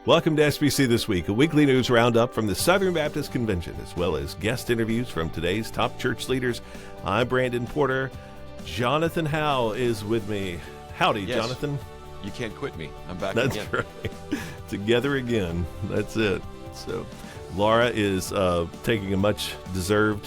Welcome to SBC This Week, a weekly news roundup from the Southern Baptist Convention, as well as guest interviews from today's top church leaders. I'm Brandon Porter. Jonathan Howe is with me. Howdy, yes. Jonathan. You can't quit me. I'm back That's again. That's right. Together again. That's it. So Laura is taking a much-deserved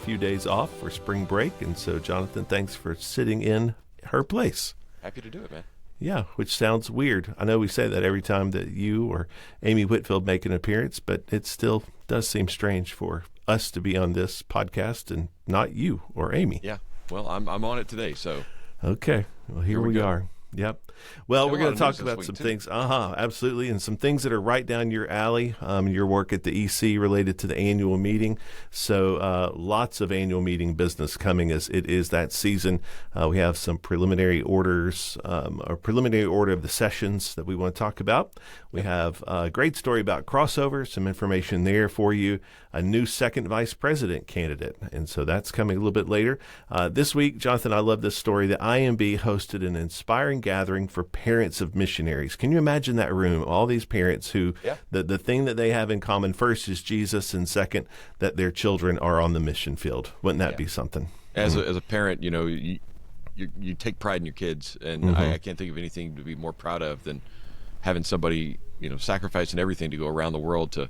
few days off for spring break, and so Jonathan, thanks for sitting in her place. Happy to do it, man. Yeah, which sounds weird. I know we say that every time that you or Amy Whitfield make an appearance, but it still does seem strange for us to be on this podcast and not you or Amy. Yeah, well, I'm on it today, so. Okay, well, here we are. Yep. Well, we're going to talk about some things. Absolutely. And some things that are right down your alley, your work at the EC related to the annual meeting. So lots of annual meeting business coming as it is that season. We have some preliminary orders, a preliminary order of the sessions that we want to talk about. We have a great story about crossover, some information there for you, a new second vice president candidate. And so that's coming a little bit later. This week, Jonathan, I love this story. The IMB hosted an inspiring gathering for parents of missionaries. Can you imagine that room? All these parents who the thing that they have in common first is Jesus, and second, that their children are on the mission field. Wouldn't that be something? As a parent, you know, you take pride in your kids, and I can't think of anything to be more proud of than having somebody, you know, sacrificing everything to go around the world to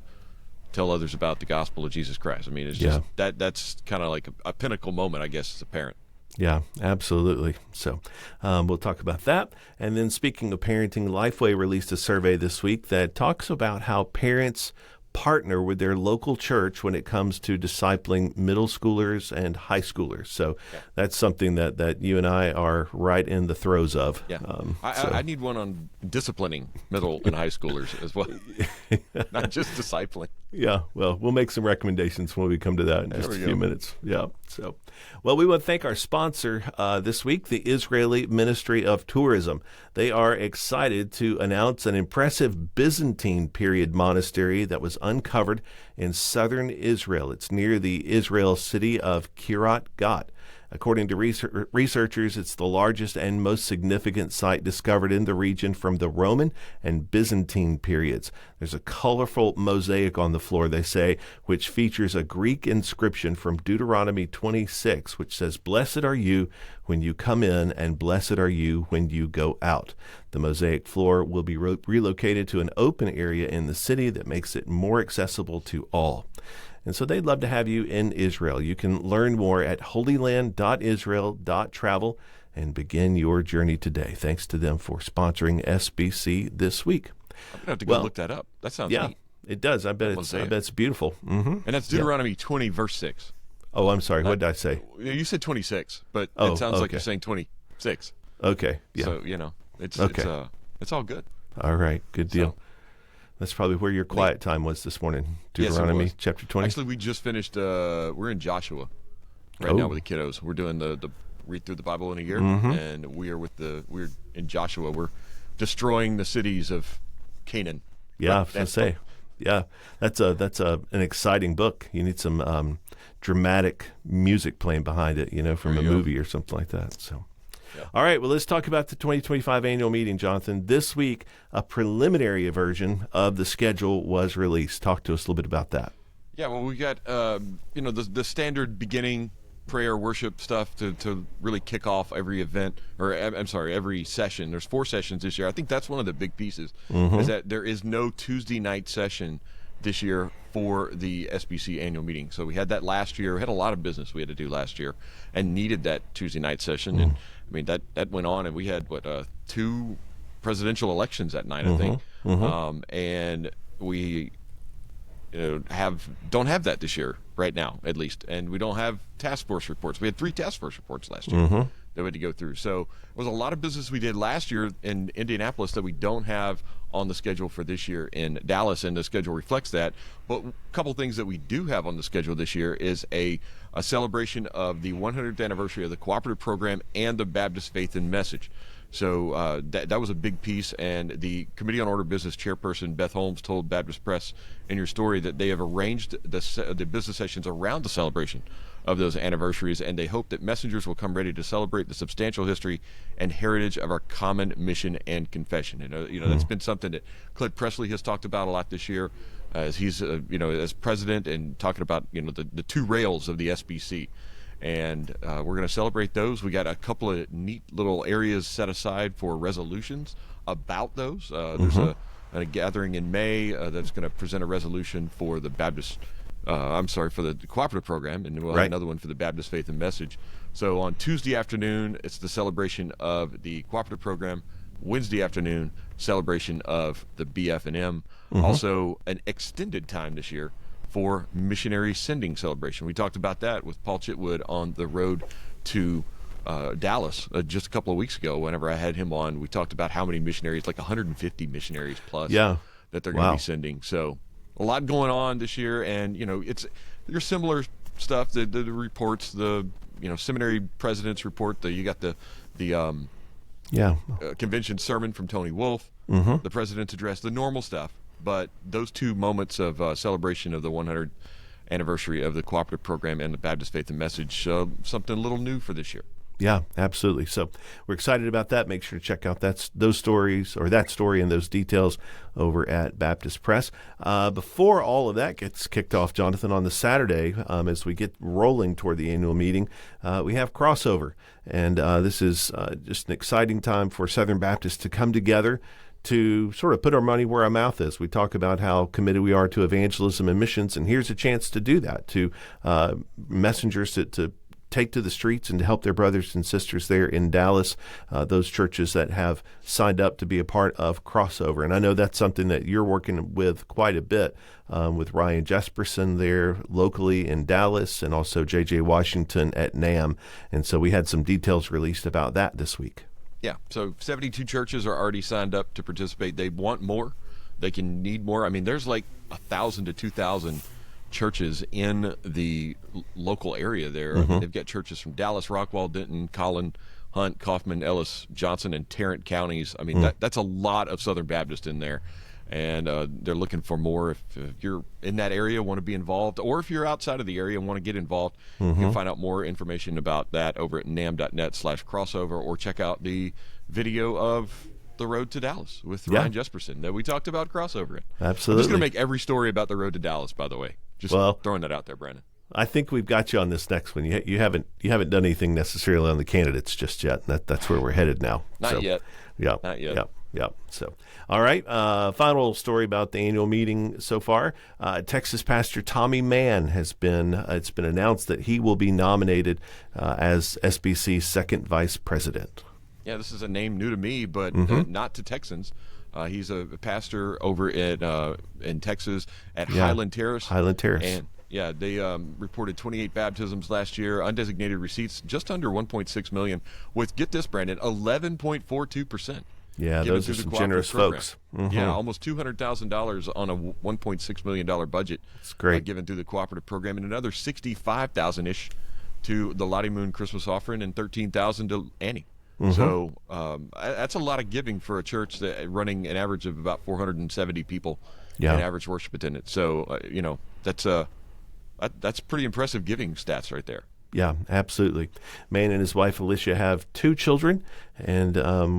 tell others about the gospel of Jesus Christ. I mean, it's just that's kind of like a pinnacle moment, I guess, as a parent. Yeah, absolutely. So we'll talk about that. And then speaking of parenting, Lifeway released a survey this week that talks about how parents partner with their local church when it comes to discipling middle schoolers and high schoolers. So that's something that you and I are right in the throes of. Yeah. I need one on disciplining middle and high schoolers as well, not just discipling. Yeah, well, we'll make some recommendations when we come to that in just a few minutes. Yeah. So, well, we want to thank our sponsor this week, the Israeli Ministry of Tourism. They are excited to announce an impressive Byzantine period monastery that was uncovered in southern Israel. It's near the Israel city of Kiryat Gat. According to researchers, it's the largest and most significant site discovered in the region from the Roman and Byzantine periods. There's a colorful mosaic on the floor, they say, which features a Greek inscription from Deuteronomy 26, which says, "Blessed are you when you come in, and blessed are you when you go out." The mosaic floor will be relocated to an open area in the city that makes it more accessible to all. And so they'd love to have you in Israel. You can learn more at holyland.israel.travel and begin your journey today. Thanks to them for sponsoring SBC This Week. I'm going to have to go look that up. That sounds neat. It does. I bet it's beautiful. Mm-hmm. And that's Deuteronomy 20, verse 6. Oh, I'm sorry. What did I say? You said 26, but it sounds like you're saying 26. Okay. Yeah. So, you know, it's all good. All right. Good deal. So, that's probably where your quiet time was this morning. Deuteronomy chapter 20. Actually, we just finished. We're in Joshua right now with the kiddos. We're doing the read through the Bible in a year, and we're in Joshua. We're destroying the cities of Canaan. Yeah, I was gonna say. Yeah, that's an exciting book. You need some dramatic music playing behind it, you know, from a movie or something like that. So. Yep. All right, well, let's talk about the 2025 annual meeting, Jonathan. This week, a preliminary version of the schedule was released. Talk to us a little bit about that. Yeah, well, we got, the standard beginning prayer worship stuff to really kick off every event, or I'm sorry, every session. There's 4 sessions this year. I think that's one of the big pieces, is that there is no Tuesday night session this year for the SBC annual meeting. So we had that last year. We had a lot of business we had to do last year and needed that Tuesday night session. And I mean, that went on, and we had 2 presidential elections that night, I think. And we don't have that this year right now, at least. And we don't have task force reports. We had 3 task force reports last year that we had to go through. So it was a lot of business we did last year in Indianapolis that we don't have on the schedule for this year in Dallas, and the schedule reflects that. But a couple things that we do have on the schedule this year is a celebration of the 100th anniversary of the cooperative program and the Baptist Faith and Message. So that was a big piece, and the Committee on Order of Business chairperson, Beth Holmes, told Baptist Press in your story that they have arranged the business sessions around the celebration of those anniversaries, and they hope that messengers will come ready to celebrate the substantial history and heritage of our common mission and confession. That's been something that Clint Presley has talked about a lot this year, as he's as president, and talking about the two rails of the SBC. And we're going to celebrate those. We got a couple of neat little areas set aside for resolutions about those. There's a gathering in May that's going to present a resolution for the Baptist. For the cooperative program, and we'll have another one for the Baptist Faith and Message. So on Tuesday afternoon, it's the celebration of the cooperative program. Wednesday afternoon, celebration of the BF&M. Also, an extended time this year for missionary sending celebration. We talked about that with Paul Chitwood on the road to Dallas just a couple of weeks ago. Whenever I had him on, we talked about how many missionaries, like 150 missionaries plus, that they're going to be sending. So a lot going on this year, and it's your similar stuff. The reports, the seminary president's report. You got the convention sermon from Tony Wolf, the president's address, the normal stuff. But those two moments of celebration of the 100th anniversary of the cooperative program and the Baptist Faith and Message, something a little new for this year. Yeah, absolutely. So we're excited about that. Make sure to check out that story and those details over at Baptist Press. Before all of that gets kicked off, Jonathan, on the Saturday, as we get rolling toward the annual meeting, we have crossover. And this is just an exciting time for Southern Baptists to come together to sort of put our money where our mouth is. We talk about how committed we are to evangelism and missions, and here's a chance to do that, to messengers to take to the streets and to help their brothers and sisters there in Dallas, those churches that have signed up to be a part of Crossover. And I know that's something that you're working with quite a bit with Ryan Jesperson there locally in Dallas, and also J.J. Washington at NAM. And so we had some details released about that this week. Yeah, so 72 churches are already signed up to participate. They want more. They can need more. I mean, there's like 1,000 to 2,000 churches in the local area there. They've got churches from Dallas, Rockwall, Denton, Collin, Hunt, Kaufman, Ellis, Johnson, and Tarrant counties. I mean, that's a lot of Southern Baptist in there. And they're looking for more. If you're in that area, want to be involved, or if you're outside of the area and want to get involved, you can find out more information about that over at nam.net/crossover, or check out the video of the road to Dallas with Ryan Jesperson that we talked about Crossover in. Absolutely. I'm just going to make every story about the road to Dallas, by the way. Just throwing that out there, Brandon. I think we've got you on this next one. You haven't done anything necessarily on the candidates just yet. That's where we're headed now. Not yet. Yeah. Not yet. Yeah. So, all right. Final story about the annual meeting so far. Texas pastor Tommy Mann it's been announced that he will be nominated as SBC's second vice president. Yeah, this is a name new to me, but not to Texans. He's a pastor over in Texas at Highland Terrace. Highland Terrace. And they reported 28 baptisms last year, undesignated receipts just under $1.6 million, with, get this, Brandon, 11.42%. Yeah, those are some generous folks. Yeah, almost $200,000 on a $1.6 million budget. It's great. Given through the cooperative program, and another $65,000-ish to the Lottie Moon Christmas offering, and $13,000 to Annie. So that's a lot of giving for a church that running an average of about 470 people in average worship attendance. So that's pretty impressive giving stats right there. Yeah, absolutely. Mann and his wife Alicia have 2 children, and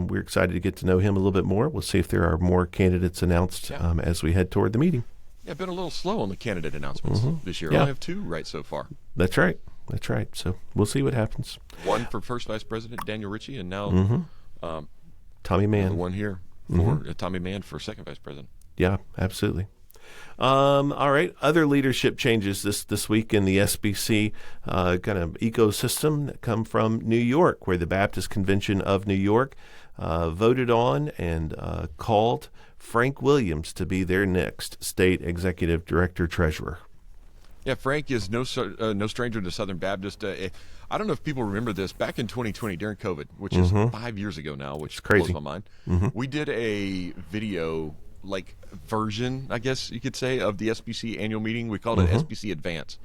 we're excited to get to know him a little bit more. We'll see if there are more candidates announced as we head toward the meeting. Yeah, been a little slow on the candidate announcements this year. I only have 2 right so far. That's right. So we'll see what happens. One for first vice president Daniel Ritchie, and now Tommy Mann. One here for Tommy Mann for second vice president. Yeah, absolutely. All right. Other leadership changes this week in the SBC kind of ecosystem that come from New York, where the Baptist Convention of New York voted on and called Frank Williams to be their next state executive director treasurer. Yeah, Frank is no stranger to Southern Baptist. I don't know if people remember this. Back in 2020 during COVID, which is 5 years ago now, which blows my mind, we did a video version, I guess you could say, of the SBC annual meeting. We called it SBC Advance,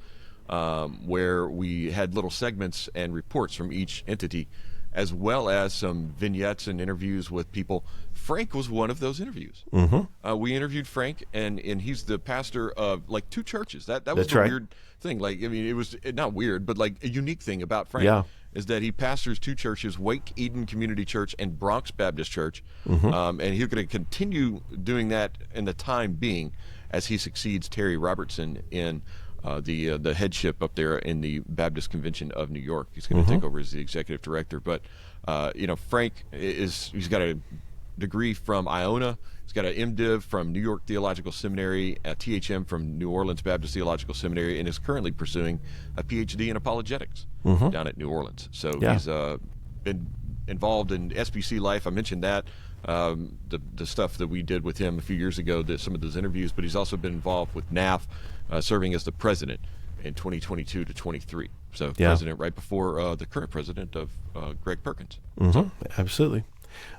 where we had little segments and reports from each entity as well as some vignettes and interviews with people. Frank was one of those interviews. We interviewed Frank, and he's the pastor of like 2 churches. That was the weird thing. Like, I mean, it was not weird, but like a unique thing about Frank is that he pastors 2 churches, Wake Eden Community Church and Bronx Baptist Church. And he's going to continue doing that in the time being as he succeeds Terry Robertson in the headship up there in the Baptist Convention of New York. He's going to take over as the executive director. But Frank he's got a degree from Iona. He's got an MDiv from New York Theological Seminary, a THM from New Orleans Baptist Theological Seminary, and is currently pursuing a PhD in apologetics down at New Orleans. So he's been involved in SBC life. I mentioned that. The stuff that we did with him a few years ago, some of those interviews, but he's also been involved with NAF, serving as the president in 2022 to 23. So president right before the current president of Greg Perkins. Absolutely.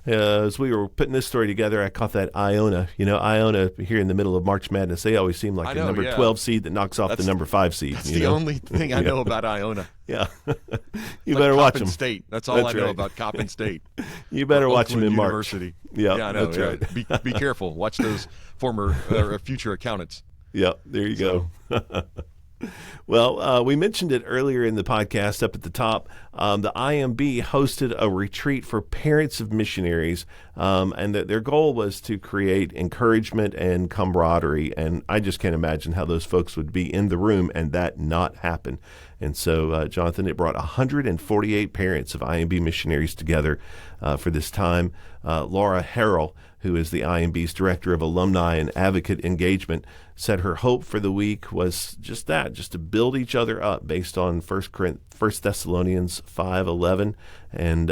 As we were putting this story together, I caught that Iona. Iona here in the middle of March Madness, they always seem like the number 12 seed that knocks off the number 5 seed. That's the only thing I know about Iona. Yeah. You better watch them. State. That's all I know about Coppin State. You better watch them in University. March. Yeah, I know. That's right. Be careful. Watch those former or future accountants. Yeah, there you go. Well, we mentioned it earlier in the podcast up at the top. The IMB hosted a retreat for parents of missionaries, and their goal was to create encouragement and camaraderie. And I just can't imagine how those folks would be in the room and that not happen. And so, Jonathan, it brought 148 parents of IMB missionaries together for this time. Laura Harrell, who is the IMB's Director of Alumni and Advocate Engagement, said her hope for the week was just to build each other up based on 1 Thessalonians 5:11. And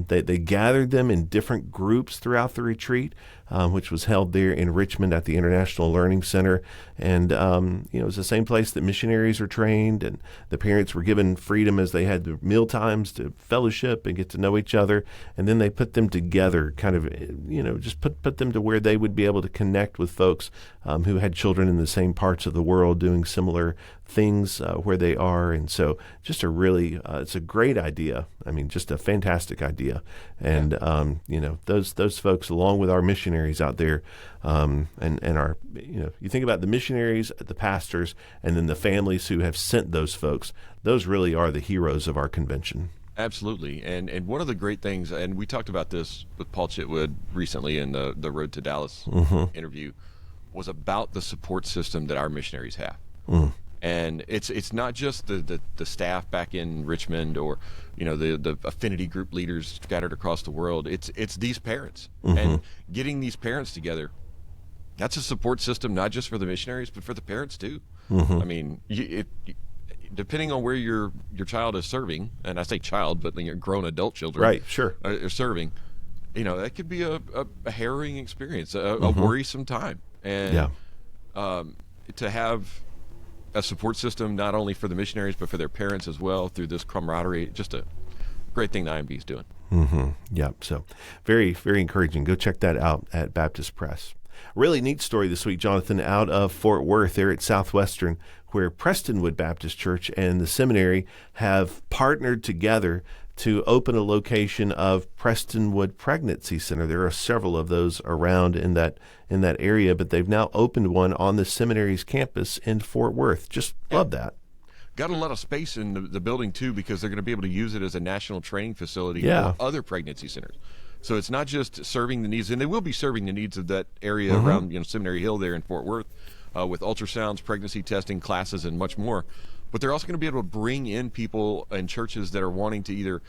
they gathered them in different groups throughout the retreat, which was held there in Richmond at the International Learning Center. And it was the same place that missionaries are trained, and the parents were given freedom as they had the meal times to fellowship and get to know each other. And then they put them together, kind of, just put them to where they would be able to connect with folks who had children in the same parts of the world doing similar things where they are. And so just a really, it's a great idea. I mean, just a fantastic idea. And, those folks, along with our missionaries out there, and our, you think about the missionaries, the pastors, and then the families who have sent those folks, those really are the heroes of our convention. Absolutely. And one of the great things, and we talked about this with Paul Chitwood recently in the Road to Dallas interview, was about the support system that our missionaries have. And it's not just the staff back in Richmond or the affinity group leaders scattered across the world. It's these parents and getting these parents together. That's a support system not just for the missionaries but for the parents too. I mean, depending on where your child is serving, and I say child, but your grown adult children, right? Sure, are serving. That could be a harrowing experience, a worrisome time, and to have a support system not only for the missionaries but for their parents as well through this camaraderie, just a great thing the IMB is doing. Yeah, so very, very encouraging. Go check that out at Baptist Press. Really neat story this week, Jonathan, out of Fort Worth there at Southwestern, where Prestonwood Baptist Church and the seminary have partnered together to open a location of Prestonwood Pregnancy Center. There are several of those around in that area, but they've now opened one on the seminary's campus in Fort Worth. Just love that. Got a lot of space in the building too, because they're going to be able to use it as a national training facility for other pregnancy centers. So it's not just serving the needs, and they will be serving the needs of that area around Seminary Hill there in Fort Worth with ultrasounds, pregnancy testing classes, and much more. But they're also going to be able to bring in people and churches that are wanting to either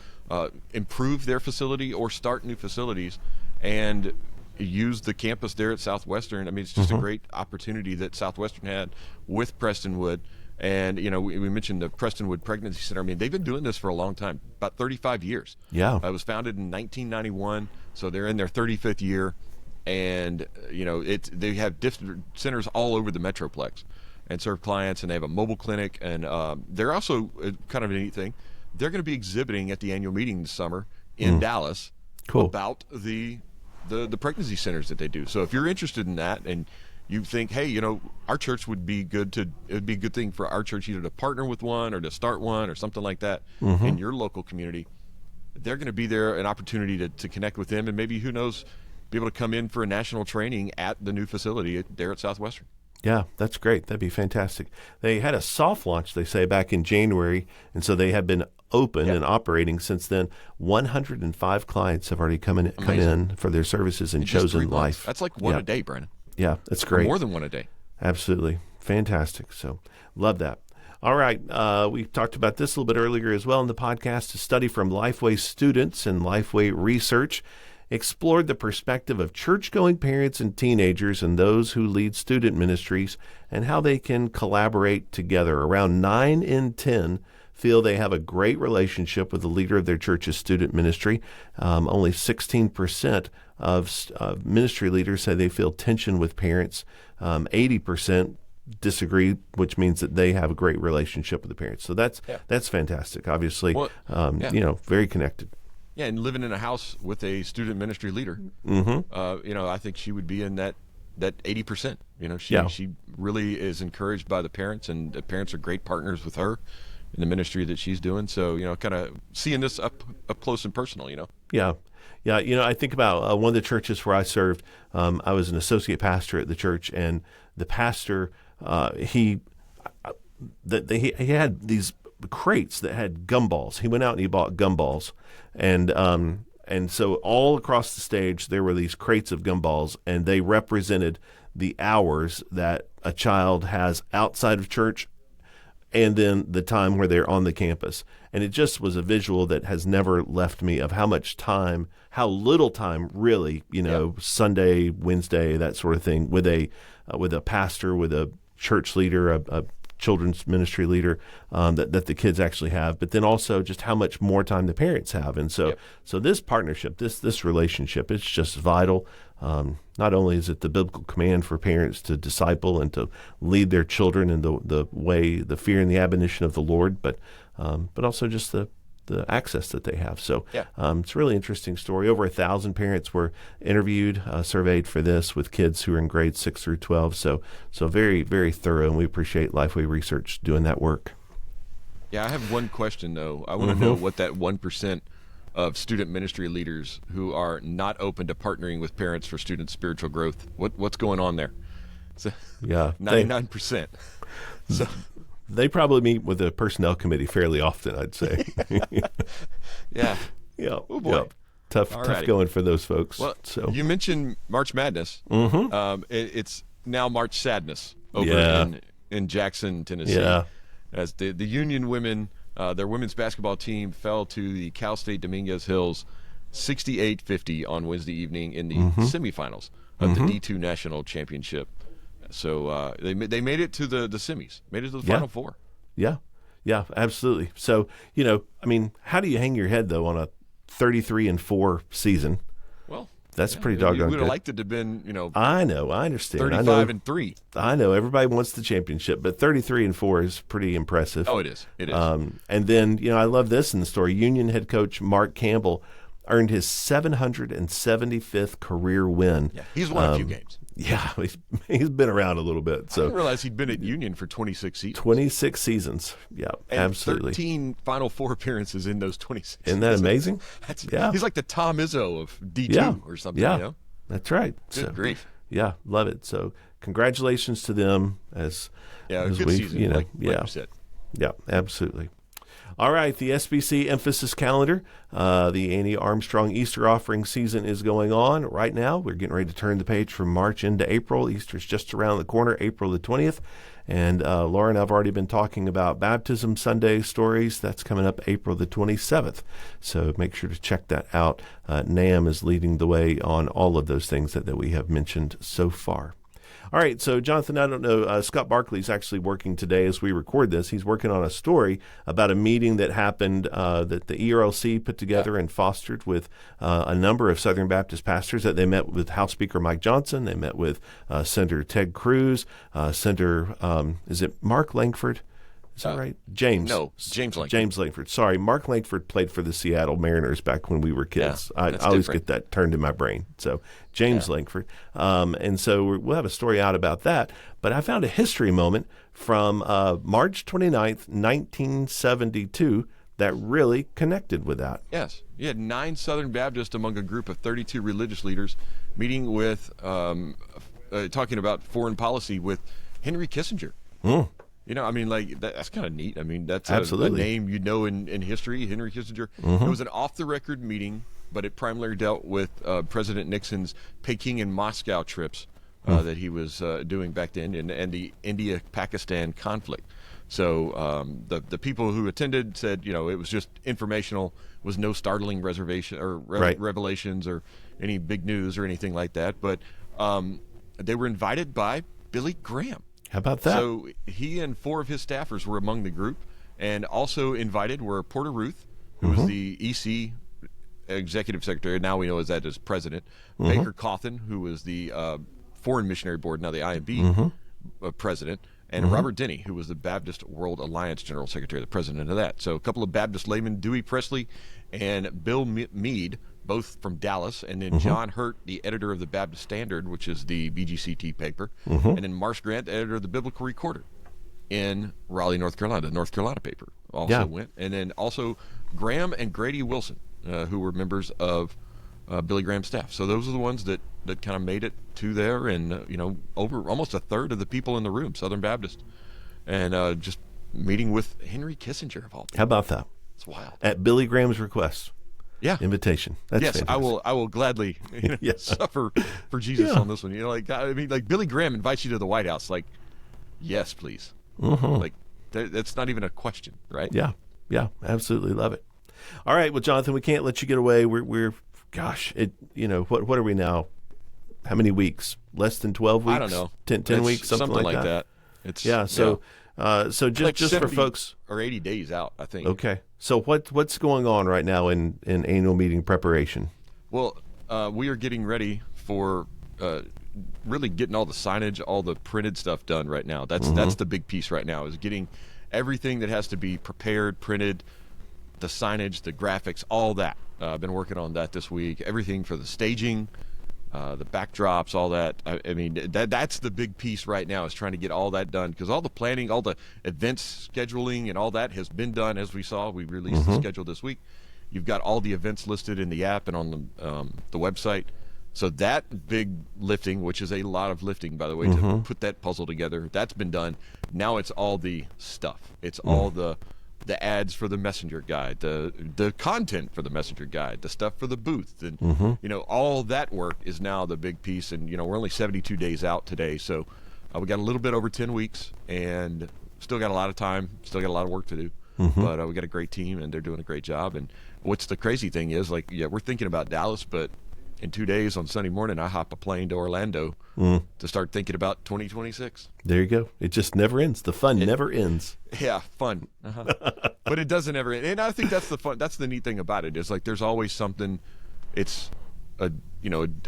improve their facility or start new facilities and use the campus there at Southwestern. I mean, it's just a great opportunity that Southwestern had with Prestonwood. And, we mentioned the Prestonwood Pregnancy Center. I mean, they've been doing this for a long time, about 35 years. Yeah. It was founded in 1991, so they're in their 35th year. And, they have different centers all over the Metroplex and serve clients, and they have a mobile clinic. And they're also kind of a neat thing. They're going to be exhibiting at the annual meeting this summer in Dallas about the pregnancy centers that they do. So if you're interested in that and you think, hey, our church would be it would be a good thing for our church either to partner with one or to start one or something like that in your local community, they're going to be there, an opportunity to connect with them, and maybe, who knows, be able to come in for a national training at the new facility there at Southwestern. Yeah, that's great. That'd be fantastic. They had a soft launch, they say, back in January, and so they have been open and operating since then. 105 clients have already come in for their services and chosen Life. That's like one a day, Brandon. Yeah, that's great. Or more than one a day. Absolutely. Fantastic. So love that. All right. We talked about this a little bit earlier as well in the podcast. A study from Lifeway students and Lifeway research explored the perspective of church-going parents and teenagers and those who lead student ministries and how they can collaborate together. Around 9 in 10 feel they have a great relationship with the leader of their church's student ministry. Only 16% of ministry leaders say they feel tension with parents. 80% disagree, which means that they have a great relationship with the parents. So that's fantastic. Obviously, very connected. Yeah, and living in a house with a student ministry leader, I think she would be in that 80%. She really is encouraged by the parents, and the parents are great partners with her in the ministry that she's doing. So, kind of seeing this up close and personal, Yeah. Yeah, I think about one of the churches where I served. I was an associate pastor at the church, and the pastor, he had these crates that had gumballs. He went out and he bought gumballs, and so all across the stage there were these crates of gumballs, and they represented the hours that a child has outside of church and then the time where they're on the campus. And it just was a visual that has never left me of how much time, how little time really, Sunday, Wednesday, that sort of thing, with a pastor, with a church leader, a children's ministry leader, that the kids actually have, but then also just how much more time the parents have. And so this partnership, this relationship, it's just vital. Not only is it the biblical command for parents to disciple and to lead their children in the way, the fear and the admonition of the Lord, but also just the access that they have. So it's a really interesting story. Over 1,000 parents were interviewed, surveyed for this, with kids who are in grades 6 through 12. So very, very thorough, and we appreciate Lifeway Research doing that work. Yeah, I have one question, though. I want to know what that 1% of student ministry leaders who are not open to partnering with parents for student spiritual growth, what's going on there? So, 99%. So they probably meet with the personnel committee fairly often, I'd say. Yeah. Oh boy. Tough going for those folks. Well, you mentioned March Madness. It's now March Sadness over in Jackson, Tennessee. Yeah. As the Union women, their women's basketball team fell to the Cal State Dominguez Hills 68-50 on Wednesday evening in the semifinals of the D2 National Championship. So they made it to the semis, made it to the Final Four. Yeah, absolutely. So, how do you hang your head, though, on a 33-4 season? Well, that's pretty doggone good. We would have liked it to have been, I know, I understand. 35-3. I know, everybody wants the championship, but 33-4 is pretty impressive. Oh, it is. And then, I love this in the story. Union head coach Mark Campbell earned his 775th career win. Yeah, he's won a few games. Yeah, he's been around a little bit. So I didn't realize he'd been at Union for 26 seasons. 26 seasons. Yeah, and absolutely. 13 Final Four appearances in those 26 Isn't that amazing? He's like the Tom Izzo of D2 or something. Yeah, that's right. Good grief. Yeah, love it. So congratulations to them as good season, like you said. Yeah, absolutely. All right, the SBC Emphasis Calendar, the Annie Armstrong Easter offering season is going on right now. We're getting ready to turn the page from March into April. Easter's just around the corner, April the 20th. And Laura and I have already been talking about Baptism Sunday stories. That's coming up April the 27th. So make sure to check that out. NAM is leading the way on all of those things that we have mentioned so far. All right, so Jonathan, I don't know, Scott Barkley's actually working today as we record this. He's working on a story about a meeting that happened that the ERLC put together and fostered with a number of Southern Baptist pastors. That they met with House Speaker Mike Johnson. They met with Senator Ted Cruz, Senator, is it Mark Langford? Is that right? James. No, James Langford. James Langford. Sorry, Mark Langford played for the Seattle Mariners back when we were kids. Yeah, I always get that turned in my brain. So James Langford. And so we'll have a story out about that. But I found a history moment from March 29th, 1972. that really connected with that. Yes. You had 9 Southern Baptists among a group of 32 religious leaders meeting with, talking about foreign policy with Henry Kissinger. You know, I mean, like, that's kind of neat. I mean, that's a name you know in history, Henry Kissinger. It was an off-the-record meeting, but it primarily dealt with President Nixon's Peking and Moscow trips that he was doing back then, and the India-Pakistan conflict. So the people who attended said, you know, it was just informational, was no startling revelations or any big news or anything like that. But they were invited by Billy Graham. How about that? So he and 4 of his staffers were among the group, and also invited were Porter Ruth, who was the EC executive secretary, now we know as that as president, Baker Cawthon, who was the Foreign Missionary Board, now the IMB president, and Robert Denny, who was the Baptist World Alliance general secretary, the president of that. So a couple of Baptist laymen, Dewey Presley and Bill Meade, both from Dallas, and then John Hurt, the editor of the Baptist Standard, which is the BGCT paper, and then Marsh Grant, the editor of the Biblical Recorder in Raleigh, North Carolina, the North Carolina paper also went. And then also Graham and Grady Wilson, who were members of Billy Graham's staff. So those are the ones that kind of made it to there, and you know, over almost a third of the people in the room, Southern Baptist, and just meeting with Henry Kissinger of all people. How about that? It's wild. At Billy Graham's request. Yeah. Invitation. That's yes, fantastic. I will gladly suffer for Jesus on this one. You know, like, I mean, like, Billy Graham invites you to the White House. Like, yes, please. Like, that's not even a question, right? Yeah. Yeah. Absolutely love it. All right. Well, Jonathan, we can't let you get away. We're gosh, you know, what are we now? How many weeks? Less than 12 weeks? I don't know. 10 weeks, something like that. It's So just like just for folks, or 80 days out, I think. Okay. So what's going on right now in annual meeting preparation? Well, we are getting ready for really getting all the signage, all the printed stuff done right now. That's the big piece right now, is getting everything that has to be prepared, printed, the signage, the graphics, all that. I've been working on that this week. Everything for the staging, the backdrops, all that. I mean, that's the big piece right now, is trying to get all that done, because all the planning, all the events scheduling and all that has been done. As we saw, we released the schedule this week. You've got all the events listed in the app and on the website. So that big lifting, which is a lot of lifting, by the way, to put that puzzle together, that's been done. Now it's all the stuff. It's all the ads for the messenger guide, the content for the messenger guide, the stuff for the booth, and you know, all that work is now the big piece. And you know, we're only 72 days out today, so we got a little bit over 10 weeks, and still got a lot of time, still got a lot of work to do. But we got a great team, and they're doing a great job. And what's the crazy thing is, like, we're thinking about Dallas, but in 2 days on Sunday morning, I hop a plane to Orlando to start thinking about 2026. There you go. It just never ends. The fun never ends. Yeah, fun. But it doesn't ever end. And I think that's the fun. That's the neat thing about it, is like there's always something. It's a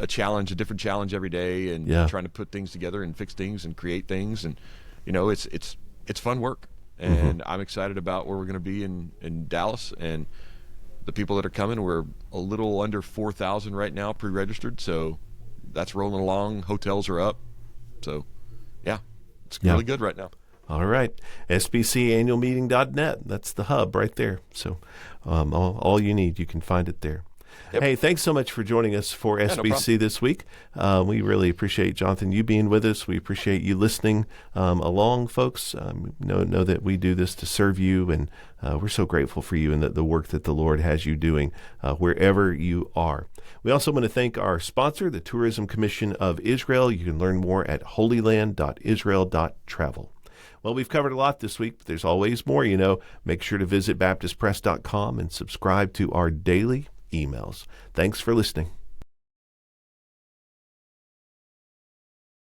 challenge, a different challenge every day, and trying to put things together and fix things and create things, and you know, it's fun work. And I'm excited about where we're going to be in Dallas, and the people that are coming. We're a little under 4,000 right now pre-registered, so that's rolling along. Hotels are up, so it's really good right now. All right, SBCAnnualMeeting.net. That's the hub right there. So all you need, you can find it there. Yep. Hey, thanks so much for joining us for SBC this week. We really appreciate, Jonathan, you being with us. We appreciate you listening along, folks. Know that we do this to serve you, and we're so grateful for you and the work that the Lord has you doing wherever you are. We also want to thank our sponsor, the Tourism Commission of Israel. You can learn more at holyland.israel.travel. Well, we've covered a lot this week, but there's always more, you know. Make sure to visit baptistpress.com and subscribe to our daily emails. Thanks for listening.